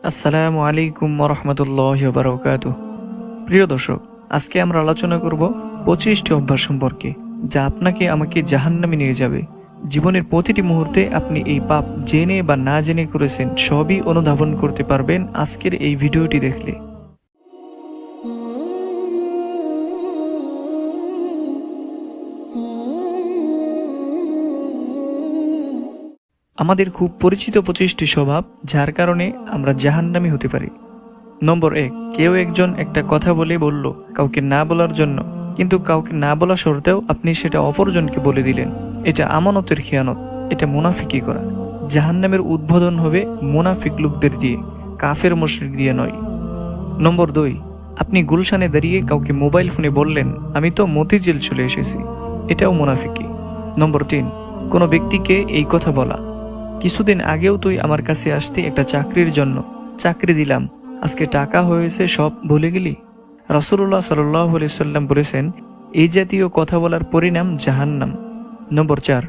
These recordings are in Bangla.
আসসালামু আলাইকুম ওয়া বারাকাতুহু। প্রিয় দর্শক, আজকে আমরা আলোচনা করব 25টি অভ্যাস সম্পর্কে, যা আপনাকে আমাকে জাহান্নামে নিয়ে যাবে। জীবনের প্রতিটি মুহূর্তে আপনি এই পাপ জেনে বা না জেনে করেছেন সবই অনুধাবন করতে পারবেন আজকের এই ভিডিওটি দেখলে। আমাদের খুব পরিচিত 25টি স্বভাব যার কারণে আমরা জাহান্নামী হতে পারি। নম্বর 1, কেউ একজন একটা কথা বলল কাউকে না বলার জন্য, কিন্তু কাউকে না বলা সত্ত্বেও আপনি সেটা অপরজনকে বলে দিলেন। এটা আমানতের খেয়ানত, এটা মুনাফিকি করা। জাহান্নামের উদ্বোধন হবে মুনাফিক লোকদের দিয়ে, কাফের মুশরিক দিয়ে নয়। নম্বর 2, আপনি গুলশানে দাঁড়িয়ে কাউকে মোবাইল ফোনে বললেন আমি তো মতিঝিল চলে এসেছি, এটাও মুনাফিকি। নম্বর 3, কোনো ব্যক্তিকে এই কথা বলা, কিছুদিন আগেও তুই আমার কাছে আসতে একটা চাকরির জন্য, চাকরি দিলাম, আজকে টাকা হয়েছে সব ভুলে গেলি। রাসূলুল্লাহ সাল্লাল্লাহু আলাইহি সাল্লাম বলেছেন এই জাতীয় কথা বলার পরিণাম জাহান্নাম। নম্বর 4,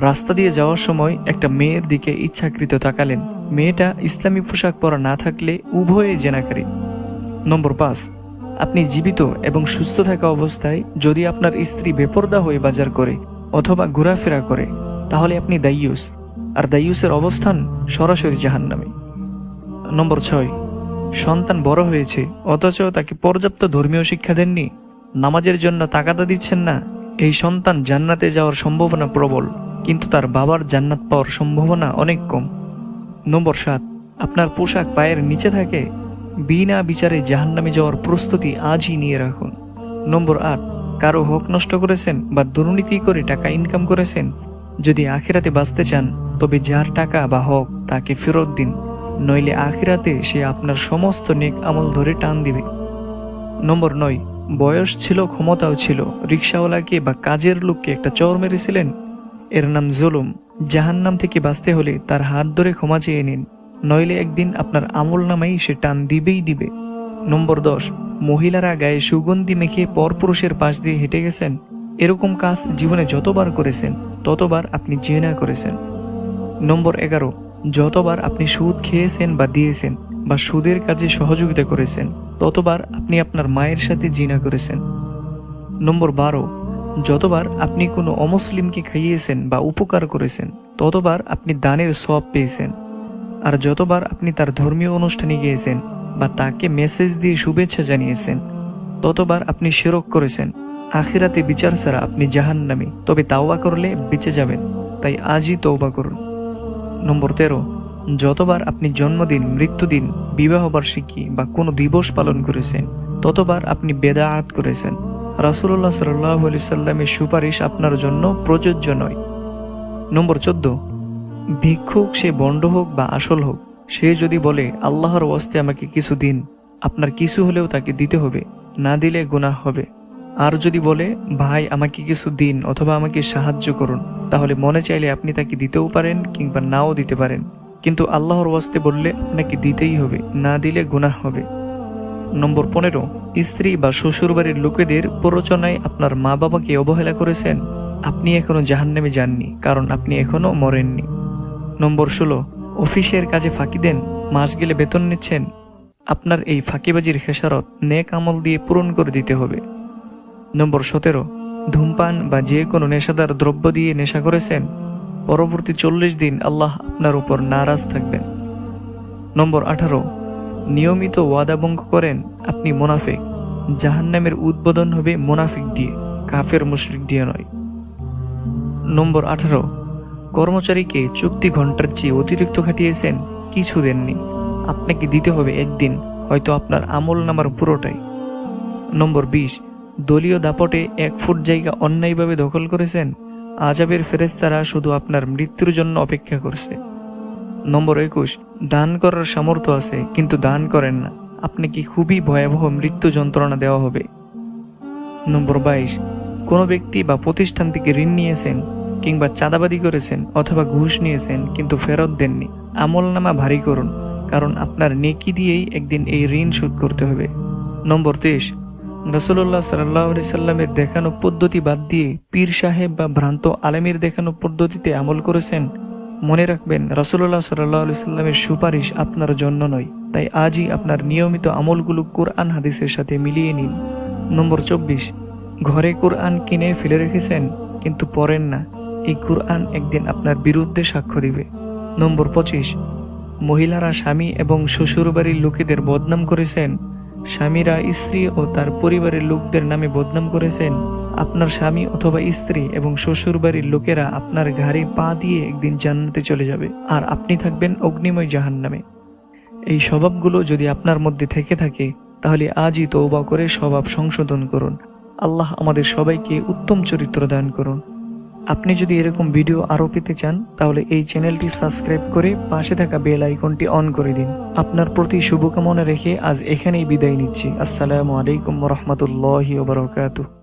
রাস্তা দিয়ে যাওয়ার সময় একটা মেয়ের দিকে ইচ্ছাকৃত তাকালেন, মেয়েটা ইসলামী পোশাক পরা না থাকলে উভয়ে জেনাকারী। নম্বর 5, আপনি জীবিত এবং সুস্থ থাকা অবস্থায় যদি আপনার স্ত্রী বেপরদা হয়ে বাজার করে অথবা ঘোরাফেরা করে, তাহলে আপনি দাইয়ুস, আর দাইয়ুসের অবস্থান সরাসরি জাহান্নামে। নম্বর 6, সন্তান বড় হয়েছে অথচ তাকে পর্যাপ্ত ধর্মীয় শিক্ষা দেননি, নামাজের জন্য তাগাদা দিচ্ছেন না, এই সন্তান জান্নাতে যাওয়ার সম্ভাবনা প্রবল, কিন্তু তার বাবার জান্নাত পাওয়ার সম্ভাবনা অনেক কম। নম্বর 7, আপনার পোশাক পায়ের নিচে থাকে, বিনা বিচারে জাহান্নামে যাওয়ার প্রস্তুতি আজই নিয়ে রাখুন। নম্বর 8, কারো হক নষ্ট করেছেন বা দুর্নীতি করে টাকা ইনকাম করেছেন, যদি আখিরাতে বাঁচতে চান তবে যার টাকা বা হক তাকে ফেরত দিন, নইলে আখিরাতে সে আপনার সমস্ত নেক আমল ধরে টান দিবে। নম্বর 9, বয়স ছিল, ক্ষমতাও ছিল, রিকশাওয়ালাকে বা কাজের লোককে একটা চর মেরেছিলেন, এর নাম জুলুম। জাহান্নাম থেকে বাঁচতে হলে তার হাত ধরে ক্ষমা চেয়ে নিন, নইলে একদিন আপনার আমল নামাই সে টান দিবেই দিবে। নম্বর 10, মহিলারা গায়ে সুগন্ধি মেখে পরপুরুষের পাশ দিয়ে হেঁটে গেছেন, এরকম কাজ জীবনে যতবার করেছেন ততবার আপনি জিনা করেছেন। নম্বর 11, যতবার আপনি সুদ খেয়েছেন বা দিয়েছেন বা সুদের কাজে সহযোগিতা করেছেন ততবার আপনি আপনার মায়ের সাথে জিনা করেছেন। নম্বর 12, যতবার আপনি কোনো অমুসলিমকে খাইয়েছেন বা উপকার করেছেন ততবার আপনি দানের সওয়াব পেয়েছেন। আর যতবার আপনি তার ধর্মীয় অনুষ্ঠানে গিয়েছেন বা তাকে মেসেজ দিয়ে শুভেচ্ছা জানিয়েছেন ততবার আপনি শিরক করেছেন। আখিরাতে বিচার ছাড়া আপনি জাহান্নামী, তবে তাওবা করলে বেঁচে যাবেন, তাই আজই তওবা করুন। নম্বর 13, যতবার আপনি জন্মদিন, মৃত্যুদিন, বিবাহবার্ষিকী বা কোনো দিবস পালন করেছেন ততবার আপনি বেদাআত করেছেন। রাসূলুল্লাহ সাল্লাল্লাহু আলাইহি সাল্লামের সুপারিশ আপনার জন্য প্রযোজ্য নয়। নম্বর 14, ভিক্ষুক সে বন্ড হোক বা আসল হোক, সে যদি বলে আল্লাহর ওয়াস্তে আমাকে কিছু দিন, আপনার কিছু হলেও তাকে দিতে হবে, না দিলে গুনাহ হবে। আর যদি বলে ভাই আমাকে কিছু দিন অথবা আমাকে সাহায্য করুন, তাহলে মনে চাইলে আপনি তাকে দিতেও পারেন কিংবা নাও দিতে পারেন, কিন্তু আল্লাহর ওয়াস্তে বললে আপনাকে দিতেই হবে, না দিলে গুনাহ হবে। নম্বর 15, স্ত্রী বা শ্বশুরবাড়ির লোকেদের প্ররোচনায় আপনার মা বাবাকে অবহেলা করেছেন, আপনি এখনো জাহান্নামে যাননি, কারণ আপনি এখনো মরেননি। নম্বর 16, অফিসের কাজে ফাঁকি দেন, মাস গেলে বেতন নিচ্ছেন, আপনার এই ফাঁকিবাজির খেসারত নেক আমল দিয়ে পূরণ করে দিতে হবে। নম্বর 17, ধূমপান বা যে কোনো নেশাদার দ্রব্য দিয়ে নেশা করেছেন, পরবর্তী 40 দিন আল্লাহ আপনার উপর নারাজ থাকবেন। নম্বর 18, নিয়মিত ওয়াদা ভঙ্গ করেন, আপনি মুনাফিক, জাহান্নামের উদ্বোধন হবে মুনাফিক দিয়ে, কাফের মুশরিক দিয়ে নয়। নম্বর 18, কর্মচারীকে চুক্তি ঘন্টার চেয়ে অতিরিক্ত খাটিয়েছেন, কিছু দেননি, আপনাকে দিতে হবে একদিন, হয়তো আপনার আমল নামার পুরোটাই। নম্বর 20, দলীয় দাপটে 1 ফুট জায়গা অন্যায়ভাবে দখল করেছেন, আযাবের ফেরেশতারা শুধু আপনার মৃত্যুর জন্য অপেক্ষা করছে। নম্বর 21, দান করার সামর্থ্য আছে কিন্তু দান করেন না, আপনাকে খুবই ভয়াবহ মৃত্যু যন্ত্রণা দেওয়া হবে। নম্বর 22, কোনো ব্যক্তি বা প্রতিষ্ঠান থেকে ঋণ নিয়েছেন কিংবা চাঁদাবাদি করেছেন অথবা ঘুষ নিয়েছেন কিন্তু ফেরত দেননি, আমলনামা ভারী করুন, কারণ আপনার নেকি দিয়েই একদিন এই ঋণ শোধ করতে হবে। নম্বর 23, রাসূলুল্লাহ সাল্লাল্লাহু আলাইহি সাল্লামের দেখানো পদ্ধতি বাদ দিয়ে পীর সাহেব বা ভ্রান্ত আলেমের দেখানো পদ্ধতিতে আমল করেছেন, মনে রাখবেন রাসূলুল্লাহ সাল্লাল্লাহু আলাইহি সাল্লামের সুপারিশ আপনার জন্য নয়, তাই আজই আপনার নিয়মিত আমলগুলো কোরআন হাদিসের সাথে মিলিয়ে নিন। নম্বর 24, ঘরে কোরআন কিনে ফেলে রেখেছেন কিন্তু পড়েন না, এই কোরআন একদিন আপনার বিরুদ্ধে সাক্ষ্য দিবে। নম্বর 25, মহিলারা স্বামী এবং শ্বশুরবাড়ির লোকেদের বদনাম করেছেন, স্বামীরা স্ত্রী ও তার পরিবারের লোকদের নামে বদনাম করেছেন, আপনার স্বামী অথবা স্ত্রী এবং শ্বশুরবাড়ির লোকেরা আপনার ঘাড়ে পা দিয়ে একদিন জান্নাতে চলে যাবে আর আপনি থাকবেন অগ্নিময় জাহান্নামে। এই স্বভাবগুলো যদি আপনার মধ্যে থেকে থাকে তাহলে আজই তওবা করে স্বভাব সংশোধন করুন। আল্লাহ আমাদের সবাইকে উত্তম চরিত্র দান করুন। আপনি যদি এরকম ভিডিও আরও পেতে চান তাহলে এই চ্যানেলটি সাবস্ক্রাইব করে পাশে থাকা বেল আইকনটি অন করে দিন। আপনার প্রতি শুভকামনা রেখে আজ এখানেই বিদায় নিচ্ছি। আসসালামু আলাইকুম ওয়া রাহমাতুল্লাহি ওয়া বারাকাতুহু।